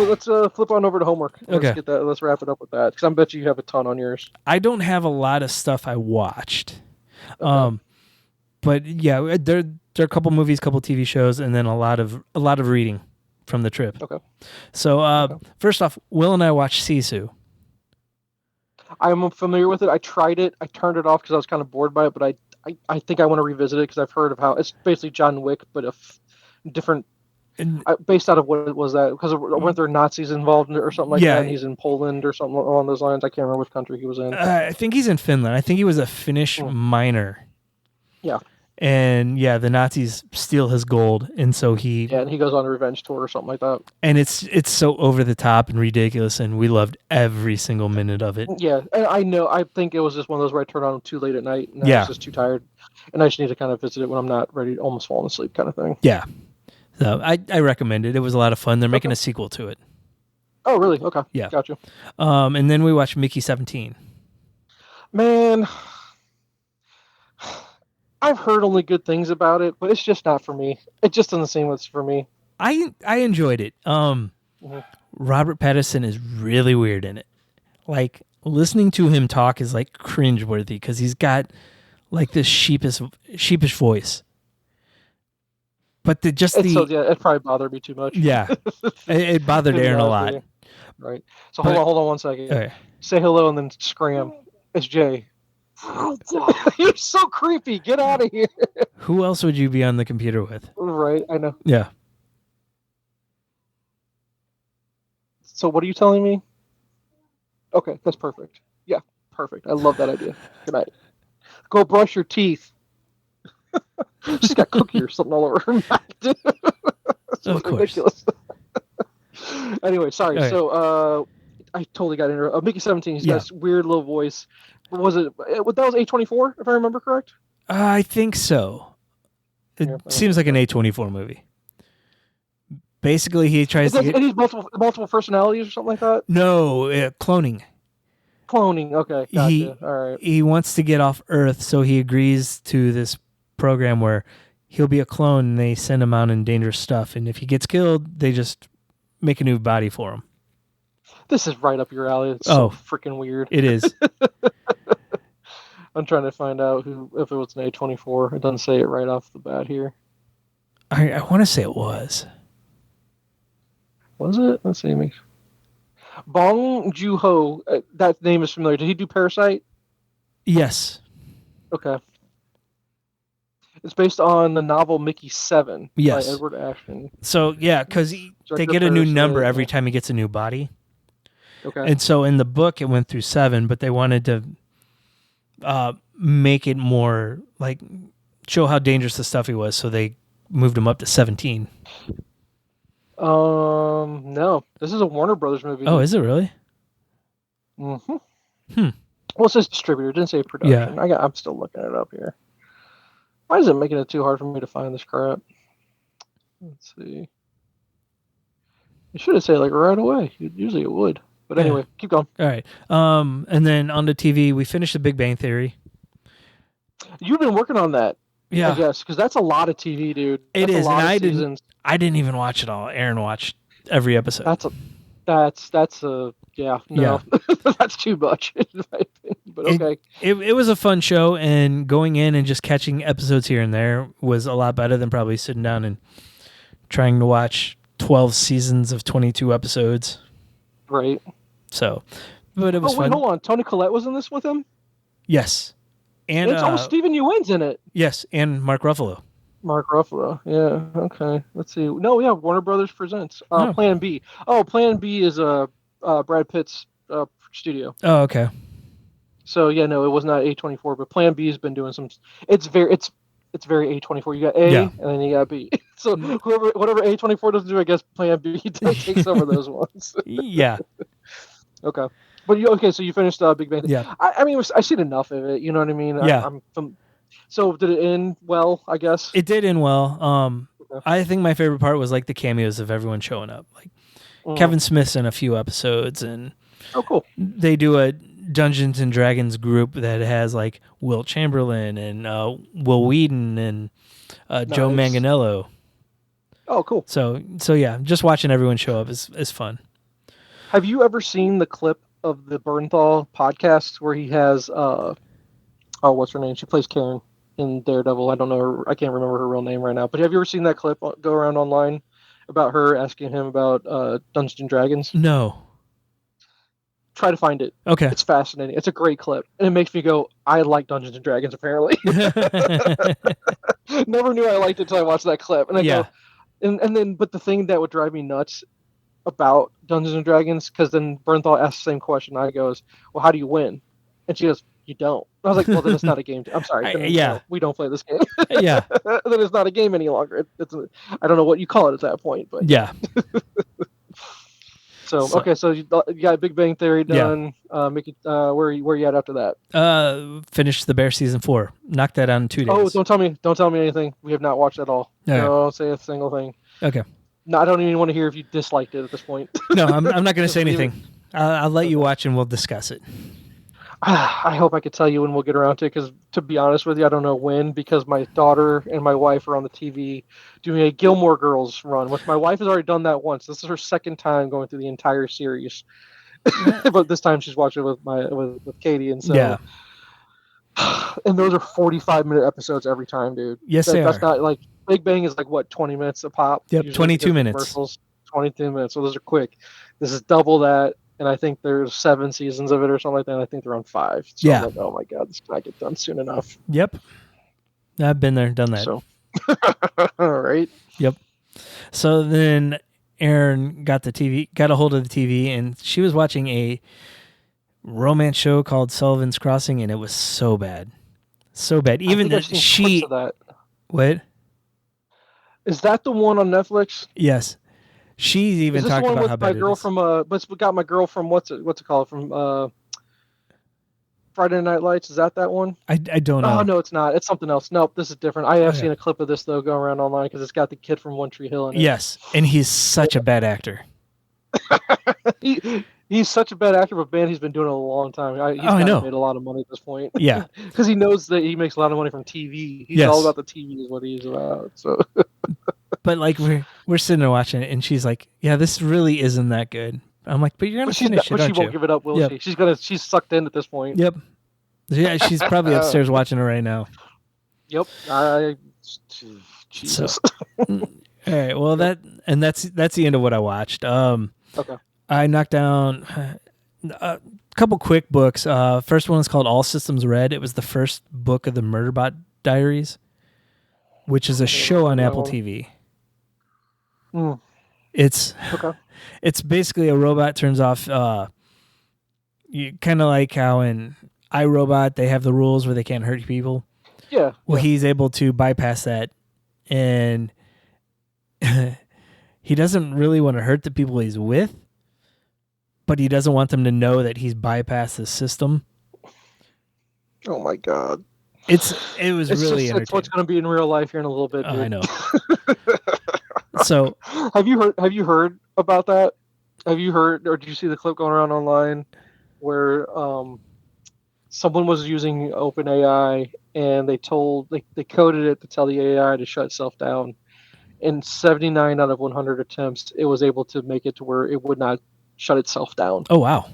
let's flip on over to homework. Okay. Let's wrap it up with that, because I bet you have a ton on yours. I don't have a lot of stuff I watched. Okay. But yeah, there are a couple movies, couple TV shows, and then a lot of reading from the trip. Okay. So first off, Will and I watched Sisu. I'm familiar with it. I tried it. I turned it off because I was kind of bored by it, but I think I want to revisit it because I've heard of how it's basically John Wick, but different. Based out of what was that? Because weren't there Nazis involved or something like that? And he's in Poland or something along those lines. I can't remember which country he was in. I think he's in Finland. I think he was a Finnish miner. Yeah. And the Nazis steal his gold, and so and he goes on a revenge tour or something like that. And it's so over the top and ridiculous, and we loved every single minute of it. Yeah, and I know. I think it was just one of those where I turned on too late at night, and I was just too tired, and I just need to kind of visit it when I'm not ready, almost falling asleep, kind of thing. Yeah, so I recommend it. It was a lot of fun. They're making a sequel to it. Oh, really? Okay. Yeah, gotcha. And then we watched Mickey 17. Man, I've heard only good things about it, but it's just not for me. It just doesn't seem what's for me. I enjoyed it. Robert Pattinson is really weird in it. Like, listening to him talk is like cringeworthy because he's got like this sheepish voice. But it probably bothered me too much. Yeah, it bothered Aaron a lot. Right. So hold on 1 second. Okay. Say hello and then scram. It's Jay. You're so creepy. Get out of here. Who else would you be on the computer with? Right, I know. Yeah. So what are you telling me? Okay, that's perfect. Yeah, perfect. I love that idea. Good night. Go brush your teeth. She's got cookie or something all over her mouth. Of course. Ridiculous. Anyway, sorry. Okay. So I totally got into Mickey 17. He's got this weird little voice. Was it? That was A24, if I remember correct. I think so. It seems like an A24 movie. Basically, he tries to get... And he's multiple personalities or something like that? No, cloning. Cloning, okay. Gotcha. All right. He wants to get off Earth, so he agrees to this program where he'll be a clone, and they send him out in dangerous stuff. And if he gets killed, they just make a new body for him. This is right up your alley. It's so freaking weird. It is. I'm trying to find out if it was an A24. It doesn't say it right off the bat here. I want to say it was. Was it? Let's see. Bong Joon-ho. That name is familiar. Did he do Parasite? Yes. Okay. It's based on the novel Mickey 7 by Edward Ashton. So, yeah, because they get a new number every time he gets a new body. Okay. And so in the book, it went through 7, but they wanted to make it more, like, show how dangerous the stuff he was, so they moved him up to 17. No. This is a Warner Brothers movie. Oh, is it really? Mm-hmm. Well, it says distributor. It didn't say production. Yeah. I'm still looking it up here. Why is it making it too hard for me to find this crap? Let's see. It should have said like right away. Usually it would. But anyway, keep going. All right. And then on the TV, we finished The Big Bang Theory. You've been working on that. Yeah. I guess, because that's a lot of TV, dude. It is, and I didn't even watch it all. Aaron watched every episode. That's too much in my opinion. But okay. It was a fun show, and going in and just catching episodes here and there was a lot better than probably sitting down and trying to watch 12 seasons of 22 episodes. Right. So, but it was fun. Hold on. Toni Collette was in this with him? Yes. And Stephen Ewan's in it. Yes, and Mark Ruffalo. Yeah. Okay. Let's see. No, yeah. Warner Brothers presents Plan B. Oh, Plan B is Brad Pitt's studio. Oh, okay. So yeah, no, it was not A24, but Plan B has been doing some. It's very A24. You got A, and then you got B. So whatever A24 doesn't do, I guess Plan B takes over those ones. Yeah. Okay. But so you finished Big Bang. Yeah. I mean, I've seen enough of it. You know what I mean? Yeah. So did it end well? I guess it did end well. Okay. I think my favorite part was like the cameos of everyone showing up, like Kevin Smith's in a few episodes, and cool. They do a Dungeons and Dragons group that has like Wilt Chamberlain and Will Wheaton and Joe Manganiello. Oh, cool. So yeah, just watching everyone show up is fun. Have you ever seen the clip of the Bernthal podcast where he has what's her name? She plays Karen in Daredevil. I don't know. I can't remember her real name right now. But have you ever seen that clip go around online about her asking him about Dungeons and Dragons? No. Try to find it. Okay. It's fascinating. It's a great clip, and it makes me go, I like Dungeons and Dragons. Apparently, never knew I liked it until I watched that clip, and I go, and then, but the thing that would drive me nuts about Dungeons and Dragons, because then Bernthal asks the same question. I goes, well, how do you win? And she goes, you don't. I was like, well, then it's not a game. I'm sorry. No, we don't play this game. Yeah. Then it's not a game any longer. I don't know what you call it at that point, but yeah. So okay, so you got Big Bang Theory done. Yeah. Where you at after that? Finished The Bear season 4. Knocked that out in 2 days. Oh, don't tell me anything. We have not watched at all. Okay. No, don't say a single thing. Okay. No, I don't even want to hear if you disliked it at this point. No, I'm not going to say anything. I'll let you watch and we'll discuss it. I hope I could tell you when we'll get around to it, because to be honest with you, I don't know when, because my daughter and my wife are on the TV doing a Gilmore Girls run, which my wife has already done that once. This is her second time going through the entire series. But this time she's watching with Katie, and so yeah. And those are 45-minute episodes every time, dude. Yes, that's not like Big Bang is like what, 20 minutes a pop? Yep, 22 minutes. Commercials, 22 minutes. So those are quick. This is double that. And I think there's 7 seasons of it or something like that. And I think they're on 5. So yeah. I'm like, oh my God, this cannot get done soon enough. Yep. I've been there, done that. So, all right. Yep. So then Erin got a hold of the TV, and she was watching a romance show called Sullivan's Crossing, and it was so bad. So bad. Even that she. That. What? Is that the one on Netflix? Yes. She's even talked about how bad it is. But got my girl from what's it called, from Friday Night Lights. Is that one? I don't know. Oh no, it's not. It's something else. Nope, this is different. I have seen a clip of this though going around online, because it's got the kid from One Tree Hill in it. Yes, and he's such a bad actor. He's such a bad actor, but man, he's been doing it a long time. He's made a lot of money at this point. Yeah, because he knows that he makes a lot of money from TV. He's all about the TV, is what he's about. So. But like we're sitting there watching it, and she's like, "Yeah, this really isn't that good." I'm like, "But you're gonna finish it, but she won't give it up, will she? She's sucked in at this point. Yep. Yeah, she's probably upstairs watching it right now. Yep. Jesus. So, all right. Well, that's the end of what I watched. Okay. I knocked down a couple quick books. First one is called All Systems Red. It was the first book of the Murderbot Diaries, which is a show on Apple TV. It's basically a robot turns off. You kind of like how in iRobot they have the rules where they can't hurt people. Yeah. Well, he's able to bypass that, and he doesn't really want to hurt the people he's with, but he doesn't want them to know that he's bypassed the system. Oh my God. It was really entertaining. It's what's going to be in real life here in a little bit. Dude. I know. So, have you heard about that? Have you heard, or did you see the clip going around online where someone was using OpenAI, and they coded it to tell the AI to shut itself down. In 79 out of 100 attempts, it was able to make it to where it would not shut itself down. Oh wow.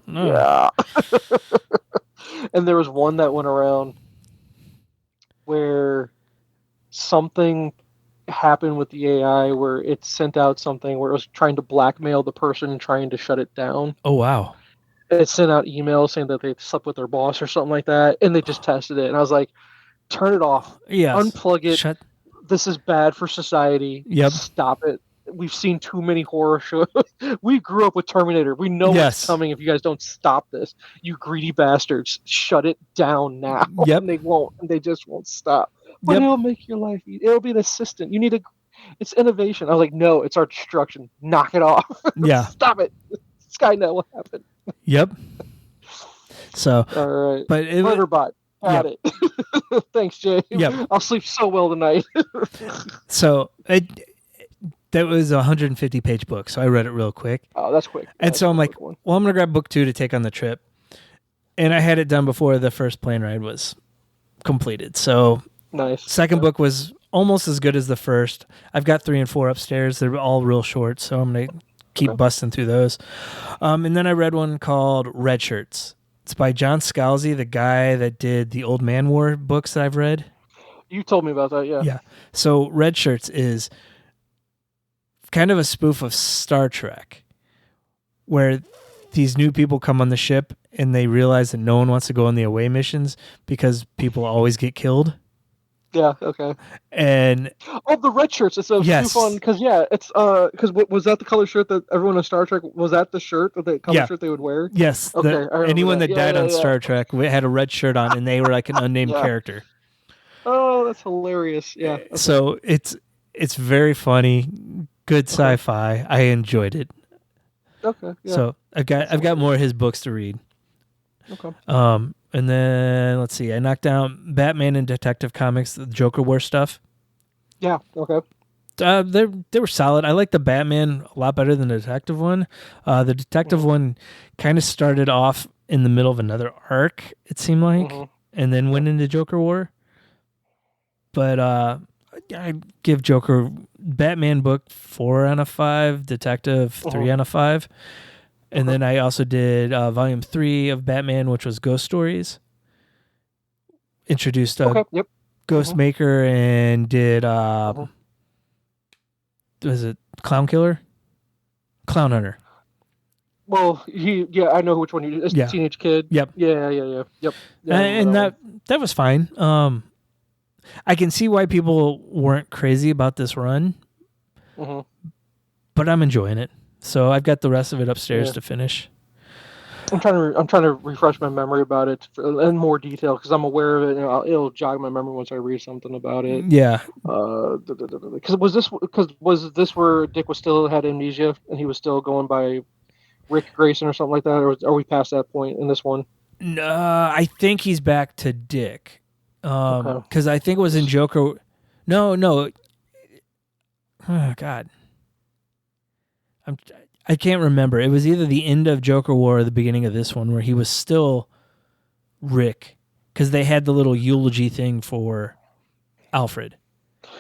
Yeah. And there was one that went around where something happened with the AI where it sent out something where it was trying to blackmail the person trying to shut it down. Oh wow. It sent out emails saying that they slept with their boss or something like that, and they just tested it. And I was like, turn it off. Yeah. Unplug it. This is bad for society. Yep. Stop it. We've seen too many horror shows. We grew up with Terminator. We know what's coming if you guys don't stop this. You greedy bastards. Shut it down now. Yep. And they won't. And they just won't stop. But it'll make your life easy. It'll be an assistant. It's innovation. I was like, no, it's our destruction. Knock it off. Yeah. Stop it. Skynet will happen. Yep. So, all right. But Murderbot. Got it. Thanks, Jay. Yep. I'll sleep so well tonight. So that was a 150-page book, so I read it real quick. Oh, that's quick. And so I'm like, well, I'm going to grab book 2 to take on the trip. And I had it done before the first plane ride was completed. So nice. Second book was almost as good as the first. I've got 3 and 4 upstairs. They're all real short, so I'm going to keep busting through those. And then I read one called Red Shirts. It's by John Scalzi, the guy that did the Old Man War books that I've read. You told me about that, yeah. Yeah. So Red Shirts is kind of a spoof of Star Trek, where these new people come on the ship and they realize that no one wants to go on the away missions because people always get killed. Yeah, okay. And the red shirts. It's so fun because it's because was that the color shirt that everyone in Star Trek was that the shirt that the color shirt they would wear? Yes. Okay. Anyone that died on Star Trek had a red shirt on, and they were like an unnamed character. Oh, that's hilarious! Yeah. Okay. So it's very funny, good sci-fi. I enjoyed it. Okay. Yeah. So I've got more of his books to read. Okay. And then let's see. I knocked down Batman and Detective Comics, the Joker War stuff. Yeah. Okay. They were solid. I like the Batman a lot better than the Detective one. The Detective one kind of started off in the middle of another arc, it seemed like, and then went into Joker War. But I give Batman book 4 out of 5, Detective 3 out of 5. And then I also did Volume 3 of Batman, which was Ghost Stories. Introduced Ghostmaker and did, was it Clown Killer? Clown Hunter. Well, I know which one you. It's Teenage Kid. Yep. Yeah. Yep. Yeah, and that was fine. I can see why people weren't crazy about this run, but I'm enjoying it. So I've got the rest of it upstairs to finish. I'm trying to refresh my memory about it in more detail because I'm aware of it. And it'll jog my memory once I read something about it. Yeah. Because was this where Dick still had amnesia and he was still going by Rick Grayson or something like that, or are we past that point in this one? No, I think he's back to Dick. Because I think it was in Joker. No. Oh God. I can't remember. It was either the end of Joker War or the beginning of this one where he was still Rick because they had the little eulogy thing for Alfred.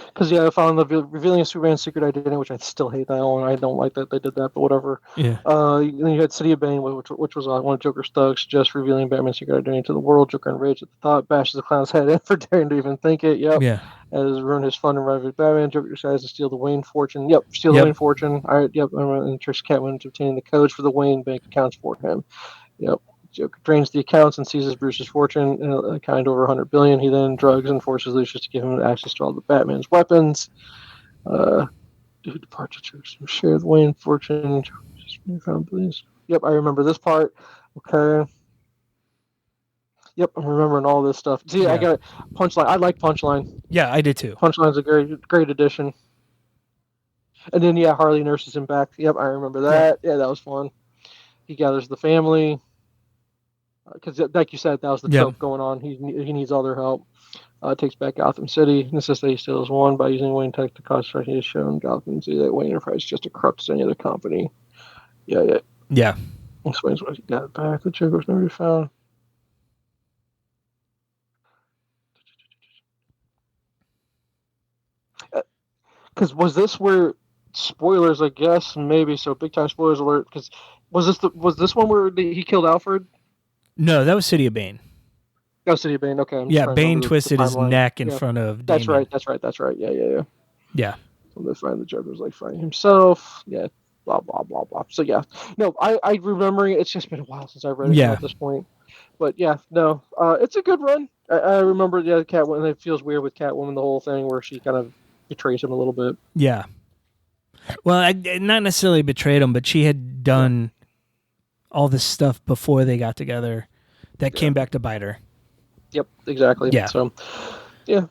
Because I found the revealing of Superman's secret identity, which I still hate that one. I don't like that they did that, but whatever. Yeah. Then you had City of Bane, which was one of Joker's thugs, just revealing Batman's secret identity to the world. Joker enraged at the thought, bashes the clown's head in for daring to even think it. Yep. Yeah. Has ruined his fun and rival Batman. Joker decides to steal the Wayne fortune. Yep. Steal the Wayne fortune. All right. Yep. And tricks Catwoman into obtaining the codes for the Wayne bank accounts for him. Yep. Joker drains the accounts and seizes Bruce's fortune, a kind over $100 billion. He then drugs and forces Lucius to give him access to all the Batman's weapons. Due departures share the Wayne fortune. Yep, I remember this part. Okay. Yep, I'm remembering all this stuff. See, I got Punchline. I like Punchline. Yeah, I did too. Punchline's a great addition. And then Harley nurses him back. Yep, I remember that. Yeah, that was fun. He gathers the family. Because, like you said, that was the trope going on. He needs all their help. Takes back Gotham City. Insists that he still has won by using Wayne Tech to cause destruction. He has shown Gotham City that Wayne Enterprise is just as corrupt as any other company. Yeah. Explains why he got it back. The Joker was never found. Because was this where spoilers? I guess maybe so. Big time spoilers alert. Because was this one where he killed Alfred? No, that was City of Bane. That was City of Bane. Okay. Bane twisted his neck in front of. That's Damon. right. That's right. Yeah. Yeah. So they find the Joker's like fighting himself. Yeah. Blah blah blah blah. So no, I remember it. It's just been a while since I've read it at this point. But it's a good run. I remember Catwoman. It feels weird with Catwoman, the whole thing where she kind of betrays him a little bit. Yeah. Well, I not necessarily betrayed him, but she had done all this stuff before they got together that came back to bite her. Yep, exactly. Yeah. So,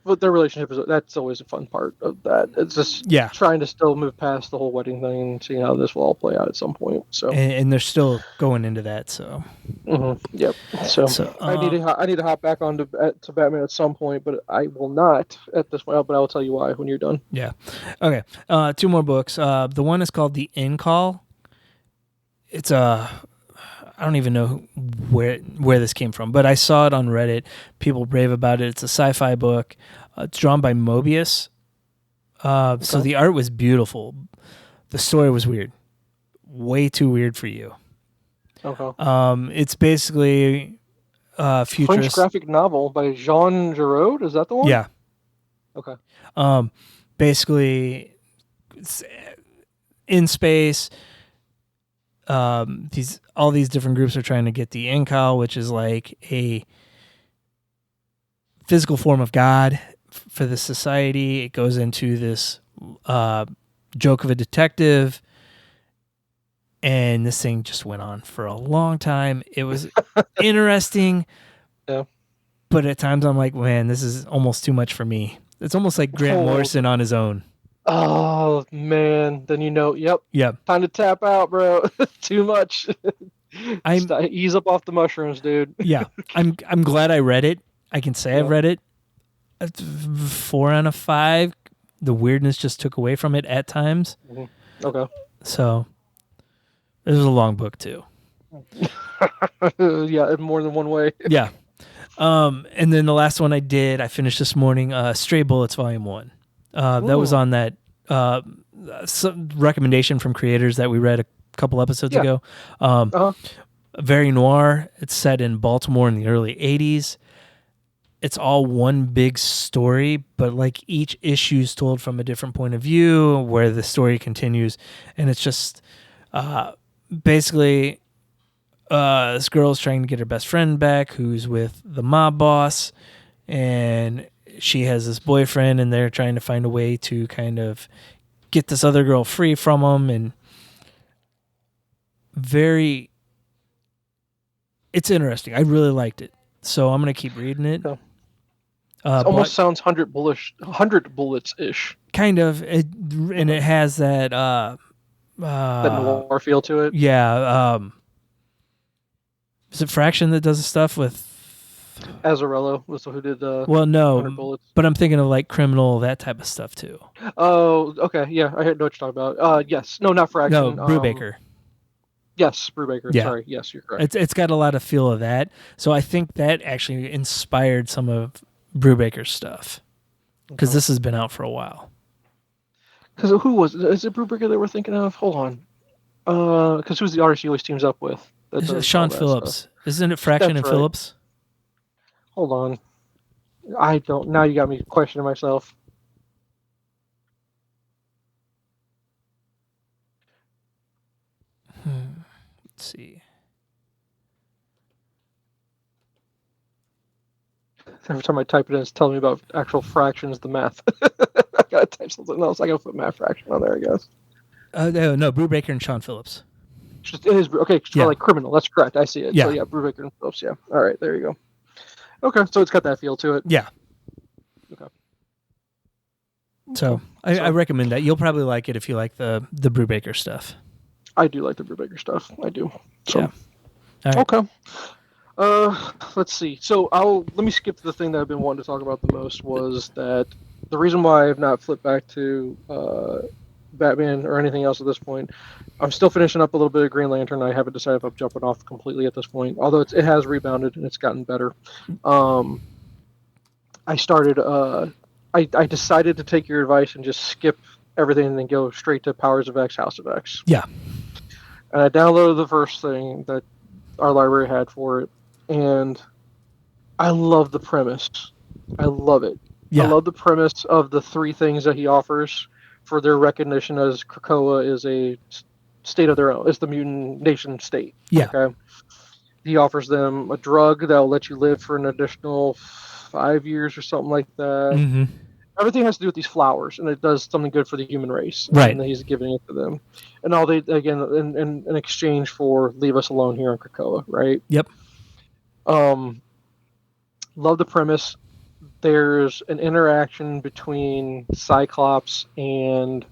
but their relationship that's always a fun part of that. It's just trying to still move past the whole wedding thing and seeing how this will all play out at some point. So, and they're still going into that. So, yep. So I need to hop back on to Batman at some point, but I will not at this point. But I will tell you why when you're done. Yeah. Okay. 2 more books. The one is called The Incal. It's I don't even know where this came from, but I saw it on Reddit. People rave about it. It's a sci-fi book. It's drawn by Mobius. So the art was beautiful. The story was weird. way too weird for you. Okay. It's basically French futurist. graphic novel by Jean Giraud. Is that the one? Yeah. Okay. Basically, in space, all these different groups are trying to get the Incal, which is like a physical form of God for the society. It goes into this joke of a detective, and this thing just went on for a long time. It was interesting, Yeah. but at times I'm like, man, this is almost too much for me. It's almost like Grant Morrison on his own. Oh man, then yep. Yeah. Time to tap out, bro. Too much. Ease up off the mushrooms, dude. Yeah. I'm glad I read it. I can say I've read it. 4 out of 5. The weirdness just took away from it at times. Mm-hmm. Okay. So it was a long book too. Yeah, in more than one way. Yeah. And then the last one I finished this morning, Stray Bullets Volume 1. That was on that some recommendation from creators that we read a couple episodes ago. Very noir. It's set in Baltimore in the early 80s. It's all one big story, but like each issue is told from a different point of view where the story continues. And it's just basically this girl's trying to get her best friend back who's with the mob boss, and she has this boyfriend, and they're trying to find a way to kind of get this other girl free from him. And it's interesting. I really liked it. So I'm going to keep reading it. It almost sounds 100 bullets-ish. Kind of. And it has that... that noir feel to it? Yeah. Is it Fraction that does the stuff with... Azzarello was who did well, no, 100 Bullets. But I'm thinking of like Criminal, that type of stuff too. Oh, okay. Yeah, I know what you're talking about. Yes. No, not Fraction. No, Brubaker. Yes, Brubaker. Yeah. Sorry. Yes, you're correct. It's got a lot of feel of that. So I think that actually inspired some of Brubaker's stuff. Because this has been out for a while. Because who was it? Is it Brubaker that we're thinking of? Hold on. Because who's the artist he always teams up with? Sean Phillips. Stuff. Isn't it Fraction and Phillips? Hold on. I don't. Now you got me questioning myself. Let's see. Every time I type it in, it's telling me about actual fractions, the math. I gotta type something else. I gotta put math fraction on there, I guess. No, Brubaker and Sean Phillips. It is okay. It's like Criminal. That's correct. I see it. Yeah. So yeah, Brubaker and Phillips. Yeah. All right. There you go. Okay, so it's got that feel to it. Yeah. Okay. So I recommend that. You'll probably like it if you like the Brubaker stuff. I do like the Brubaker stuff. I do. So. Yeah. All right. Okay. Let's see. So let me skip to the thing that I've been wanting to talk about the most was that the reason why I've not flipped back to Batman or anything else at this point. I'm still finishing up a little bit of Green Lantern. I haven't decided if I'm jumping off completely at this point, although it has rebounded and it's gotten better. I started. I decided to take your advice and just skip everything and then go straight to Powers of X, House of X. Yeah. And I downloaded the first thing that our library had for it, and I love the premise. I love it. Yeah. I love the premise of the 3 things that he offers for their recognition as Krakoa is a state of their own. It's the mutant nation state. Yeah. Okay. He offers them a drug that will let you live for an additional 5 years or something like that. Mm-hmm. Everything has to do with these flowers, and it does something good for the human race. Right. And he's giving it to them. And all they, again, in exchange for leave us alone here on Krakoa, right? Yep. Love the premise. There's an interaction between Cyclops and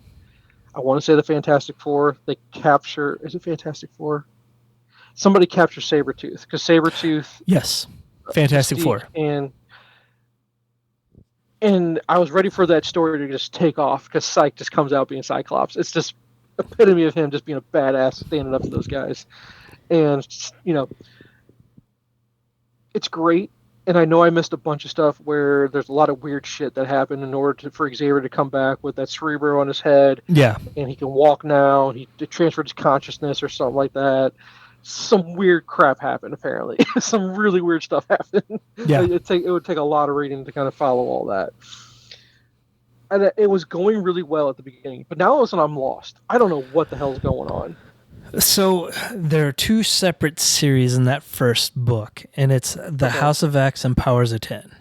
I want to say the Fantastic Four. They capture... Is it Fantastic Four? Somebody captures Sabretooth. Because Sabretooth... Yes. Fantastic Four. And I was ready for that story to just take off because Cyc just comes out being Cyclops. It's just epitome of him just being a badass standing up to those guys. And, it's great. And I know I missed a bunch of stuff where there's a lot of weird shit that happened in order for Xavier to come back with that cerebro on his head. Yeah. And he can walk now. He transferred his consciousness or something like that. Some weird crap happened, apparently. Some really weird stuff happened. Yeah. It would take a lot of reading to kind of follow all that. And it was going really well at the beginning. But now all of a sudden I'm lost. I don't know what the hell's going on. So there are two separate series in that first book, and it's the House of X and Powers of 10.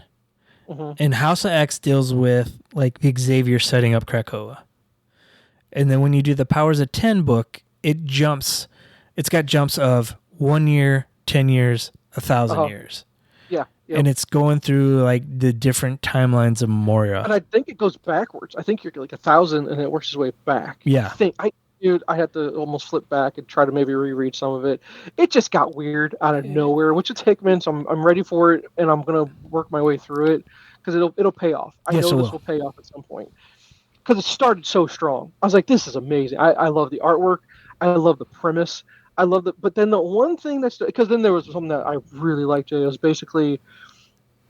Mm-hmm. And House of X deals with like Xavier setting up Krakoa. And then when you do the Powers of 10 book, it's got jumps of 1 year, 10 years, 1,000 years. Yeah. Yep. And it's going through like the different timelines of Moria. And I think it goes backwards. I think you're like 1,000 and it works its way back. Yeah. I had to almost flip back and try to maybe reread some of it. It just got weird out of nowhere, which is Hickman, so I'm ready for it, and I'm gonna work my way through it because it'll pay off. I know this will pay off at some point because it started so strong. I was like, this is amazing. I love the artwork. I love the premise. I love the. But then the one thing because then there was something that I really liked. It was basically,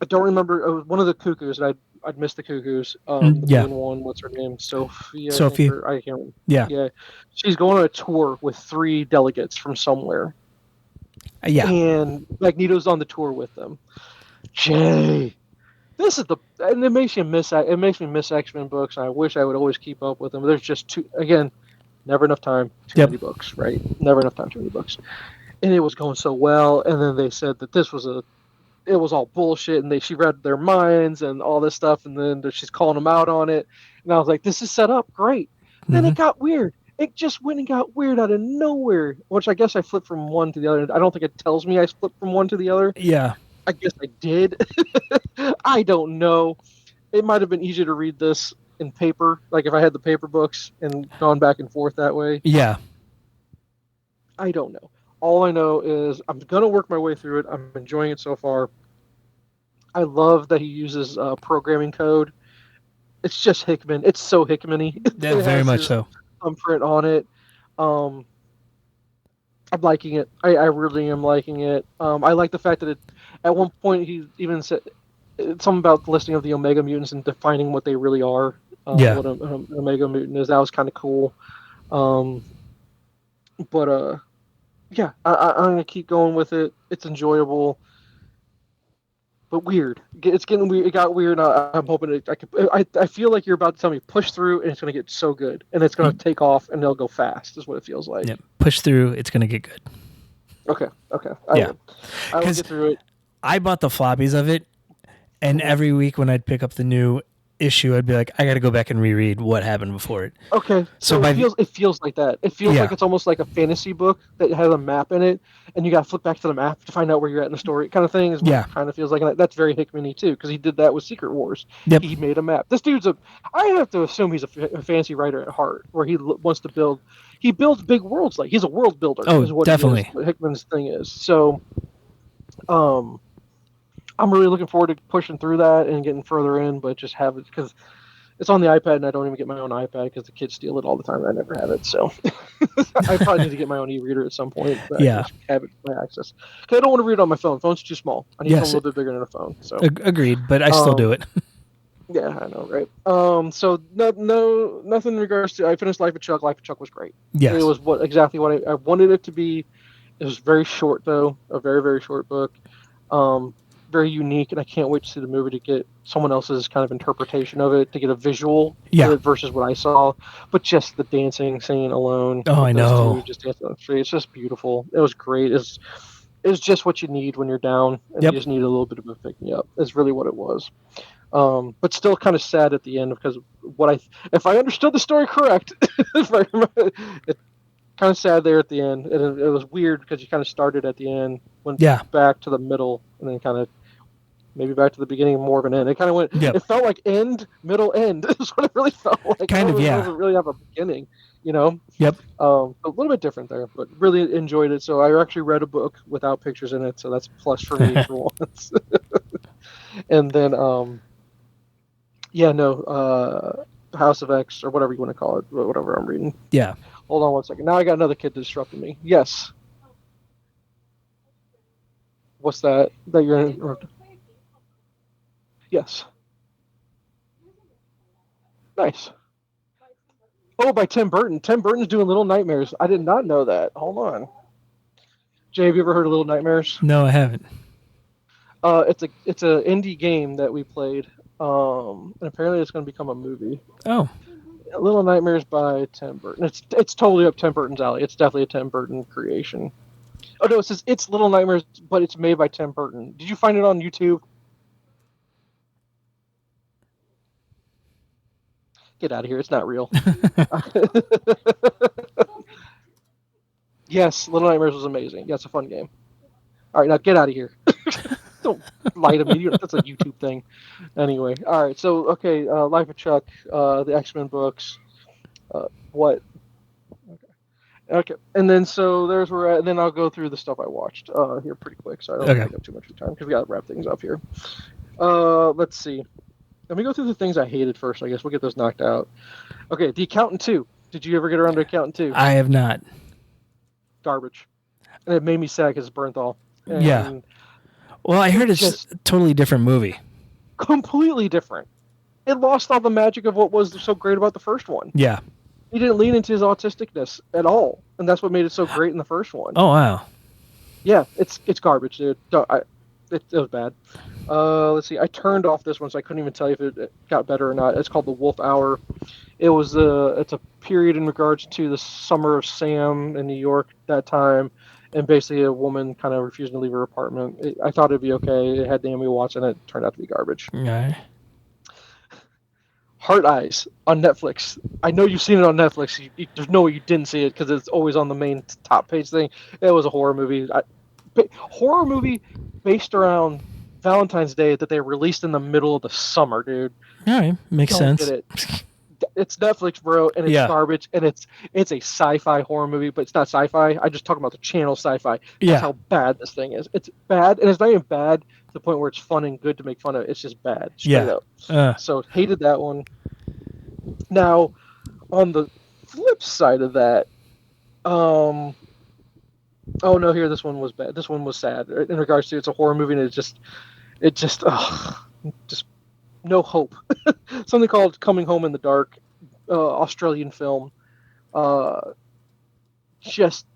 I don't remember. It was one of the cuckoos, and I'd missed the cuckoos. The main one, what's her name? Sophie. I can't remember. Yeah. She's going on a tour with 3 delegates from somewhere. Yeah. And Magneto's on the tour with them. Jay, this is and it makes me miss X-Men books, and I wish I would always keep up with them. There's just never enough time, too many books, right? Never enough time, too many books. And it was going so well, and then they said that it was all bullshit, and she read their minds and all this stuff, and then she's calling them out on it. And I was like, this is set up great. Mm-hmm. Then it got weird. It just went and got weird out of nowhere, which I guess I flipped from one to the other. I don't think it tells me I flipped from one to the other. Yeah. I guess I did. I don't know. It might have been easier to read this in paper, like if I had the paper books and gone back and forth that way. Yeah. I don't know. All I know is I'm going to work my way through it. I'm enjoying it so far. I love that he uses programming code. It's just Hickman. It's so Hickman-y. Yeah, very much so. Thumbprint on it. I'm liking it. I really am liking it. I like the fact that at one point he even said something about the listing of the Omega mutants and defining what they really are. What an Omega mutant is. That was kind of cool. Yeah, I'm gonna keep going with it. It's enjoyable, but weird. It's getting weird. It got weird. I'm hoping I feel like you're about to tell me push through, and it's gonna get so good, and it's gonna take off, and it'll go fast. Is what it feels like. Yeah, push through. It's gonna get good. Okay. I will get through it. I bought the floppies of it, and every week when I'd pick up the new issue, I'd be like, I got to go back and reread what happened before it. Okay, so it feels like that. It feels like it's almost like a fantasy book that has a map in it, and you got to flip back to the map to find out where you're at in the story, kind of thing. Is what it kind of feels like. And that's very Hickman-y too, because he did that with Secret Wars. Yep. He made a map. This dude's I have to assume he's a fantasy writer at heart, where he wants to build. He builds big worlds. Like he's a world builder. Oh, is what definitely. What Hickman's thing is. So, I'm really looking forward to pushing through that and getting further in, but just have it because it's on the iPad, and I don't even get my own iPad because the kids steal it all the time. And I never have it, so I probably need to get my own e-reader at some point. But I just have it for my access. Because I don't want to read it on my phone. Phone's too small. I need something a little bit bigger than a phone. So agreed, but I still do it. Yeah, I know, right? So nothing in regards to. I finished Life of Chuck. Life of Chuck was great. Yes. It was exactly what I wanted it to be. It was very short though, a very very short book. Very unique, and I can't wait to see the movie to get someone else's kind of interpretation of it, to get a visual versus what I saw. But just the dancing scene alone. Oh, I know. Just dancing on the street. It's just beautiful. It was great. It's just what you need when you're down, and you just need a little bit of a pick me up. It's really what it was. But still kind of sad at the end because if I understood the story correct, if I remember, it's kind of sad there at the end. And it was weird because you kind of started at the end, went back to the middle, and then kind of maybe back to the beginning, more of an end. It kind of went. It felt like end, middle, end. Is what it really felt like. It doesn't really have a beginning, you know. Yep. A little bit different there, but really enjoyed it. So I actually read a book without pictures in it, so that's a plus for me for once. And then, House of X or whatever you want to call it, whatever I'm reading. Yeah. Hold on one second. Now I got another kid disrupting me. Yes. What's that? That you're interrupting? Yes. Nice. Oh, by Tim Burton. Tim Burton's doing Little Nightmares. I did not know that. Hold on. Jay, have you ever heard of Little Nightmares? No, I haven't. It's a indie game that we played. And apparently it's going to become a movie. Oh. Little Nightmares by Tim Burton. It's totally up Tim Burton's alley. It's definitely a Tim Burton creation. Oh no, it says it's Little Nightmares, but it's made by Tim Burton. Did you find it on YouTube? Get out of here. It's not real. Yes, Little Nightmares was amazing. Yeah, it's a fun game. All right, now get out of here. Don't lie to me. That's a YouTube thing. Anyway, all right. So, okay, Life of Chuck, the X-Men books. What? Okay. And then, so there's where and then I'll go through the stuff I watched here pretty quick so I don't take up too much of your time because we got to wrap things up here. Let's see. Let me go through the things I hated first. I guess we'll get those knocked out. Okay, The Accountant 2. Did you ever get around to Accountant 2? I have not. Garbage. And it made me sad because it's Bernthal. And yeah. Well, I heard it's just a totally different movie. Completely different. It lost all the magic of what was so great about the first one. Yeah. He didn't lean into his autisticness at all, and that's what made it so great in the first one. Oh wow. Yeah, it's garbage, dude. It was bad. Let's see. I turned off this one, so I couldn't even tell you if it got better or not. It's called The Wolf Hour. It's a period in regards to the summer of Sam in New York that time, and basically a woman kind of refusing to leave her apartment. I thought it'd be okay. It had Naomi Watts in it. It turned out to be garbage. Okay. Heart Eyes on Netflix. I know you've seen it on Netflix. There's no way you didn't see it because it's always on the main top page thing. It was a horror movie. Horror movie based around Valentine's Day that they released in the middle of the summer, dude. All right, makes sense. Get it. It's Netflix, bro, and it's garbage, and it's a sci-fi horror movie, but it's not sci-fi. I just talk about the channel sci-fi. That's how bad this thing is. It's bad, and it's not even bad to the point where it's fun and good to make fun of. It's just bad, straight up. So hated that one. Now, on the flip side of that, oh no, here this one was bad. This one was sad in regards to it's a horror movie, and it just no hope. Something called Coming Home in the Dark, Australian film. Just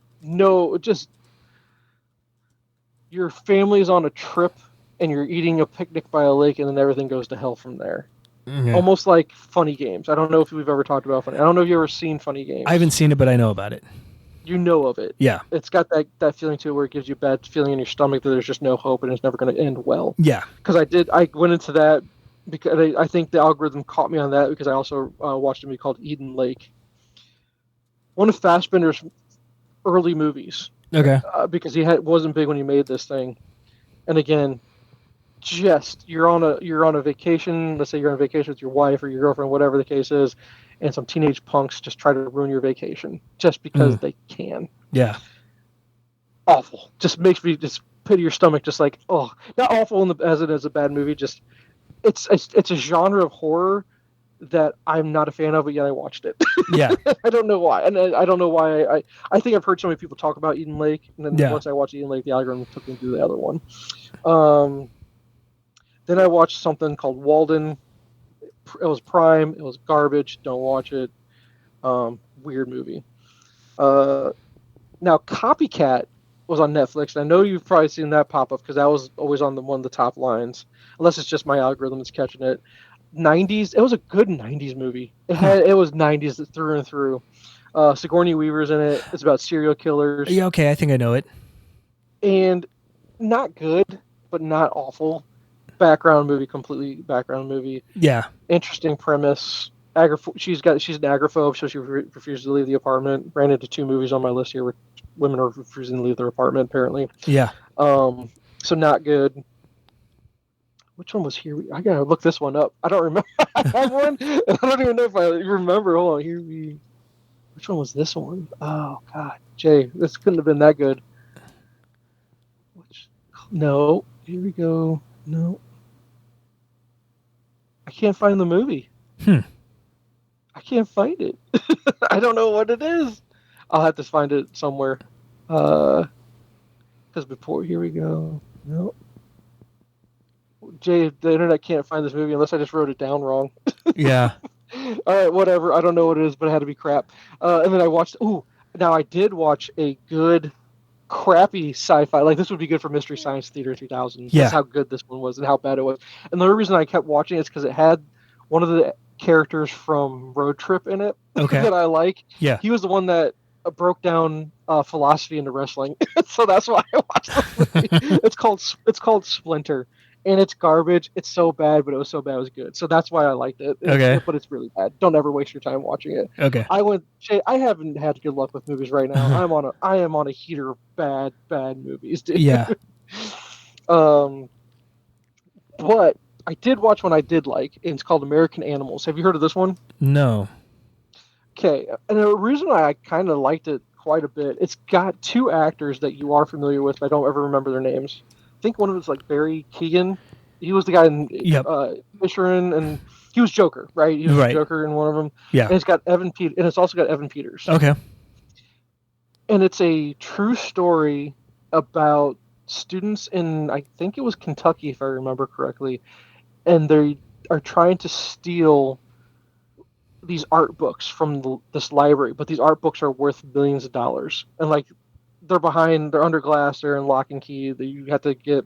your family's on a trip and you're eating a picnic by a lake and then everything goes to hell from there. Mm-hmm. Almost like Funny Games. I don't know if we've ever talked about Funny. I don't know if you've ever seen Funny Games. I haven't seen it, but I know about it. You know of it. Yeah. It's got that feeling to it where it gives you a bad feeling in your stomach that there's just no hope and it's never going to end well. Yeah. Because I went into that because I think the algorithm caught me on that because I also watched a movie called Eden Lake. One of Fassbender's early movies. Okay. Because he wasn't big when he made this thing. And again, just you're on a vacation, let's say you're on vacation with your wife or your girlfriend, whatever the case is, and some teenage punks just try to ruin your vacation just because they can. Yeah. Awful. Just makes me just pity your stomach, just like, oh, not awful as it is a bad movie, just it's a genre of horror that I'm not a fan of, but yet I watched it. Yeah. I don't know why. And I don't know why. I think I've heard so many people talk about Eden Lake, and then once I watched Eden Lake, the algorithm took me to the other one. Then I watched something called Walden. It was Prime. It was garbage. Don't watch it. Weird movie. Now, Copycat was on Netflix. I know you've probably seen that pop up because that was always on one of the top lines. Unless it's just my algorithm that's catching it. 90s. It was a good 90s movie. It was 90s through and through. Sigourney Weaver's in it. It's about serial killers. Yeah, okay, I think I know it. And not good, but not awful. Background movie, completely background movie. Yeah. Interesting premise. She's an agoraphobe, so she refuses to leave the apartment. Ran into 2 movies on my list here where women are refusing to leave their apartment, apparently. Yeah. So not good. Which one was here? I gotta look this one up. I don't remember. I have one, and I don't even know if I remember. Hold on. Which one was this one? Oh God, Jay, this couldn't have been that good. No. Here we go. No. I can't find the movie. I can't find it. I don't know what it is. I'll have to find it somewhere. Because before, here we go. No. Jay, the internet can't find this movie unless I just wrote it down wrong. Yeah. All right, whatever. I don't know what it is, but it had to be crap. And then I watched. Ooh, now I did watch a good, crappy sci-fi. Like this would be good for Mystery Science Theater 3000. Yeah. That's how good this one was and how bad it was. And the only reason I kept watching it is because it had one of the characters from Road Trip in it that I like. Yeah. He was the one that broke down philosophy into wrestling, so that's why I watched the movie. It's called Splinter. And it's garbage. It's so bad, but it was so bad it was good. So that's why I liked it. But it's really bad. Don't ever waste your time watching it. Okay. I haven't had good luck with movies right now. I am on a heater of bad movies, dude. Yeah. But I did watch one I did like, and it's called American Animals. Have you heard of this one? No. Okay. And the reason why I kind of liked it quite a bit, it's got two actors that you are familiar with, but I don't ever remember their names. I think one of them is like Barry Keoghan. He was the guy in Fisherin, and he was Joker, right? He was Joker in one of them. Yeah. And it's also got Evan Peters. Okay. And it's a true story about students in, I think it was Kentucky, if I remember correctly, and they are trying to steal these art books from this library, but these art books are worth millions of dollars, and like they're under glass, they're in lock and key. You have to get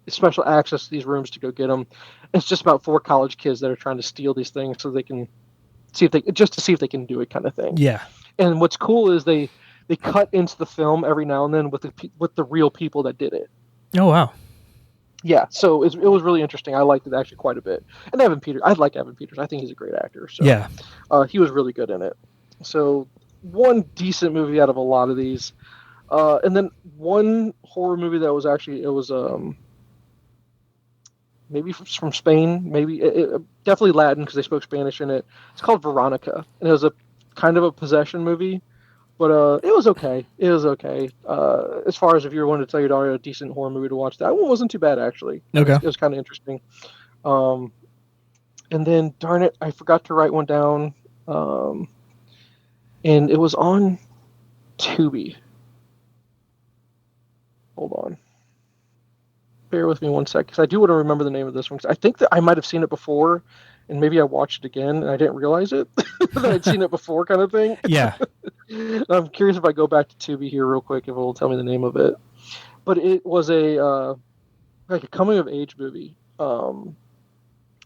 special access to these rooms to go get them. It's just about 4 college kids that are trying to steal these things so they can see if they can do it, kind of thing. Yeah. And what's cool is they cut into the film every now and then with the real people that did it. Oh wow. Yeah, so it was really interesting. I liked it actually quite a bit. And Evan Peters, I like Evan Peters. I think he's a great actor. So yeah. He was really good in it. So one decent movie out of a lot of these. And then one horror movie that was actually, maybe from Spain, maybe definitely Latin because they spoke Spanish in it. It's called Veronica, and it was a kind of a possession movie, but it was okay. It was okay. As far as if you were wanting to tell your daughter a decent horror movie to watch, that one wasn't too bad actually. Okay, it was kind of interesting. And then darn it, I forgot to write one down, and it was on Tubi. Hold on. Bear with me one sec, because I do want to remember the name of this one. Cause I think that I might have seen it before, and maybe I watched it again, and I didn't realize it that I'd seen it before, kind of thing. Yeah. I'm curious if I go back to Tubi here real quick, if it will tell me the name of it. But it was a coming of age movie.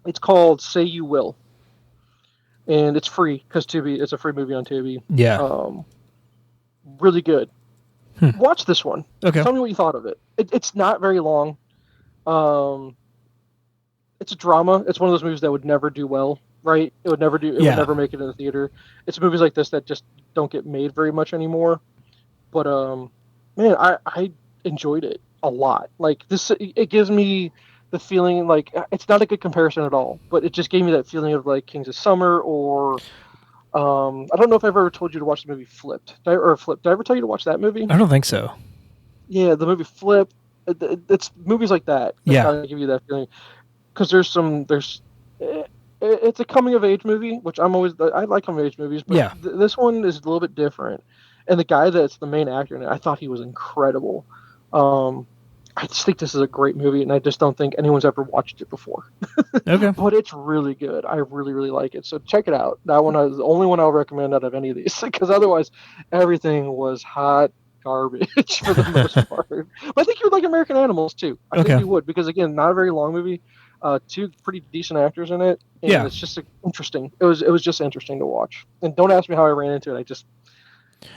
It's called Say You Will, and it's free because Tubi. It's a free movie on Tubi. Yeah. Really good. Watch this one. Okay. Tell me what you thought of it. It's not very long. It's a drama. It's one of those movies that would never do well, right? It would never make it in the theater. It's movies like this that just don't get made very much anymore. But man, I enjoyed it a lot. Like this, it gives me the feeling like it's not a good comparison at all, but it just gave me that feeling of like Kings of Summer or I don't know if I've ever told you to watch the movie Flipped. Did I ever tell you to watch that movie? I don't think so. Yeah, the movie Flip. It's movies like that kind of give you that feeling. Because it's a coming of age movie, which I like coming of age movies, but this one is a little bit different. And the guy that's the main actor in it, I thought he was incredible. I just think this is a great movie, and I just don't think anyone's ever watched it before. Okay. But it's really good. I really, really like it. So check it out. That one is the only one I'll recommend out of any of these, because otherwise everything was hot garbage for the most part. But I think you would like American Animals too. I think you would, because again, not a very long movie. 2 pretty decent actors in it. And it's just interesting. It was just interesting to watch. And don't ask me how I ran into it. I just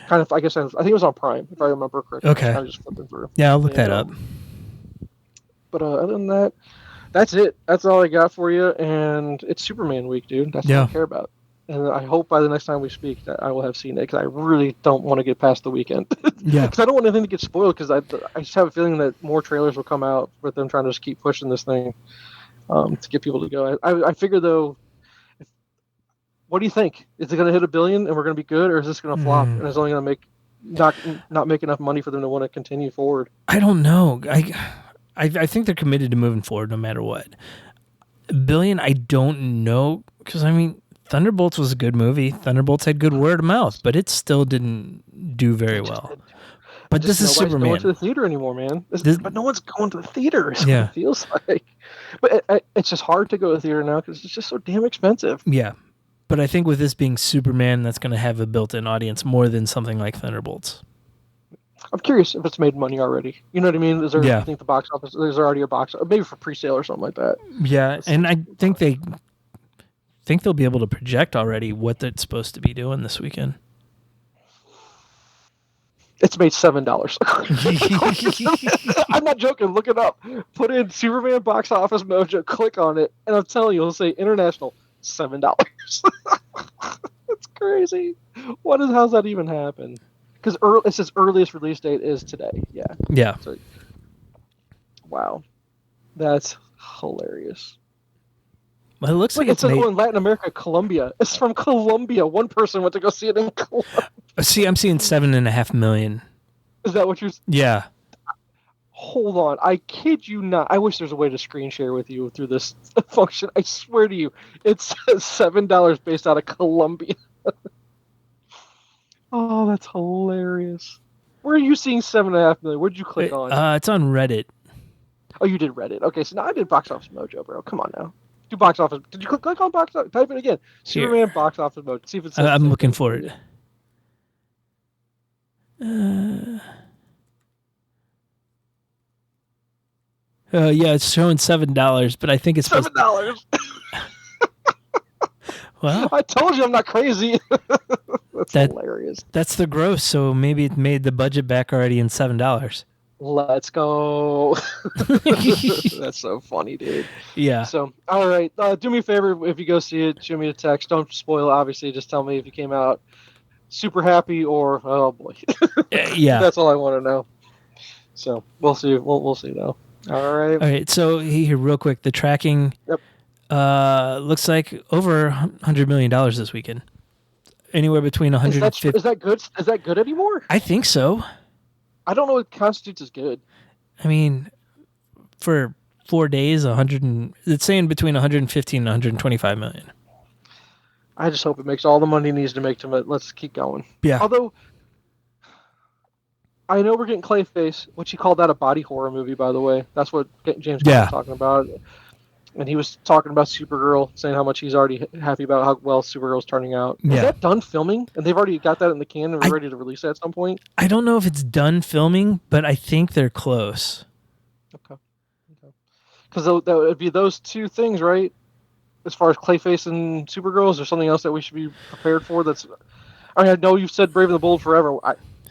kind of, I think it was on Prime, if I remember correctly. Okay. I was just flipping through. Yeah, I'll look that up. But other than that, that's it. That's all I got for you. And it's Superman week, dude. That's all I care about. And I hope by the next time we speak that I will have seen it, because I really don't want to get past the weekend. Yeah. Because I don't want anything to get spoiled, because I just have a feeling that more trailers will come out with them trying to just keep pushing this thing to get people to go. I figure, though, what do you think? Is it going to hit $1 billion and we're going to be good, or is this going to flop and it's only going to make not make enough money for them to want to continue forward? I don't know. I think they're committed to moving forward no matter what. $1 billion, I don't know, because I mean, Thunderbolts was a good movie. Thunderbolts had good word of mouth, but it still didn't do very well. But this is Superman. Nobody's going to the theater anymore, man. But no one's going to the theater. Is what it feels like. But it's just hard to go to the theater now because it's just so damn expensive. Yeah. But I think with this being Superman, that's going to have a built-in audience more than something like Thunderbolts. I'm curious if it's made money already. You know what I mean? Is there? I think the box office. There's already a box, maybe for pre-sale or something like that. Yeah, and I think they'll be able to project already what it's supposed to be doing this weekend. It's made $7. I'm not joking. Look it up. Put in Superman box office mojo. Click on it, and I'm telling you, it'll say international $7. That's crazy. How's that even happen? Because it says earliest release date is today. Yeah. Yeah. So, wow, that's hilarious. Well, it looks like it's in Latin America, Colombia. It's from Colombia. One person went to go see it in Colombia. See, I'm seeing 7.5 million. Is that what you're? Yeah. Hold on, I kid you not. I wish there's a way to screen share with you through this function. I swear to you, it says $7 based out of Colombia. Oh, that's hilarious. Where are you seeing 7.5 million? Where'd you click on? It's on Reddit. Oh, you did Reddit. Okay, so now I did Box Office Mojo, bro. Come on now. Do Box Office. Did you click on Box Office? Type it again. Here. Superman Box Office Mojo. See if it says. I'm looking for it. Yeah, it's showing $7, but I think it's $7. Well, I told you I'm not crazy. That's hilarious. That's the gross, so maybe it made the budget back already in $7. Let's go. That's so funny, dude. Yeah. So, all right. Do me a favor. If you go see it, shoot me a text. Don't spoil it, obviously. Just tell me if you came out super happy or, oh, boy. Yeah. That's all I want to know. So, we'll see. We'll see, though. All right. All right. So, here, real quick, the tracking looks like over $100 million this weekend. Anywhere between 150. Is that good? Is that good anymore? I think so. I don't know what constitutes as good. I mean, for 4 days, it's saying between 115 and 125 million. I just hope it makes all the money it needs to make to it. Let's keep going. Yeah. Although, I know we're getting Clayface, which he called that a body horror movie, by the way. That's what James Gunn was talking about. And he was talking about Supergirl, saying how much he's already happy about how well Supergirl's turning out. Yeah. Is that done filming? And they've already got that in the can and we're ready to release that at some point? I don't know if it's done filming, but I think they're close. Okay. Because that would be those two things, right? As far as Clayface and Supergirl, is there something else that we should be prepared for? I know you've said Brave and the Bold forever.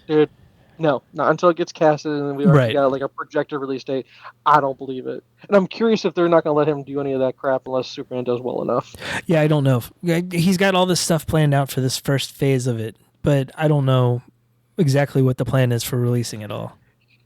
Dude, no, not until it gets casted and we already got like a projected release date. I don't believe it. And I'm curious if they're not going to let him do any of that crap unless Superman does well enough. Yeah, I don't know. He's got all this stuff planned out for this first phase of it, but I don't know exactly what the plan is for releasing it all.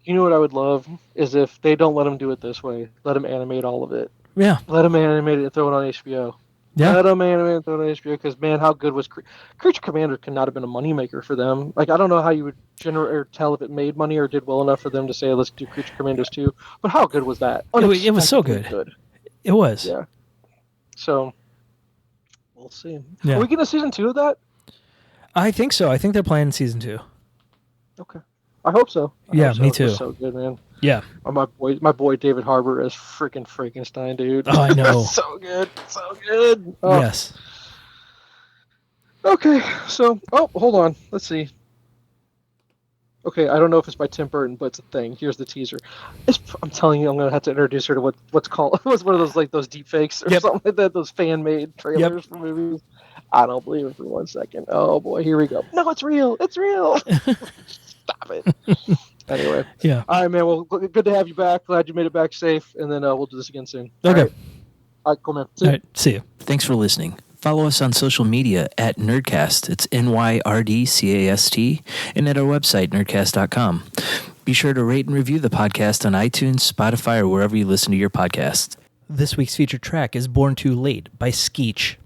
You know what I would love is if they don't let him do it this way. Let him animate all of it. Yeah. Let him animate it and throw it on HBO. Yeah. Let them animate and throw it on HBO because, man, how good was Creature Commander could not have been a moneymaker for them. Like, I don't know how you would generate or tell if it made money or did well enough for them to say, let's do Creature Commanders 2. But how good was that? It was so good. It was. Yeah. So, we'll see. Yeah. Are we getting a season 2 of that? I think so. I think they're planning season 2. Okay. I hope so. Me too. So good, man. Yeah. My boy David Harbour is freaking Frankenstein, dude. Oh, I know. So good. So good. Oh. Yes. Okay. So, hold on. Let's see. Okay, I don't know if it's by Tim Burton, but it's a thing. Here's the teaser. I'm telling you, I'm going to have to introduce her to what's called what's one of those like those deep fakes or something like that, those fan-made trailers for movies. I don't believe it for 1 second. Oh boy, here we go. No, it's real. It's real. Stop it. Anyway. Yeah. All right, man. Well, good to have you back. Glad you made it back safe, and then we'll do this again soon. Okay. All right, cool, man. All right, see you. Thanks for listening. Follow us on social media at Nyrdcast. It's NYRDCAST, and at our website, nerdcast.com. Be sure to rate and review the podcast on iTunes, Spotify, or wherever you listen to your podcasts. This week's featured track is Born Too Late by Skeech.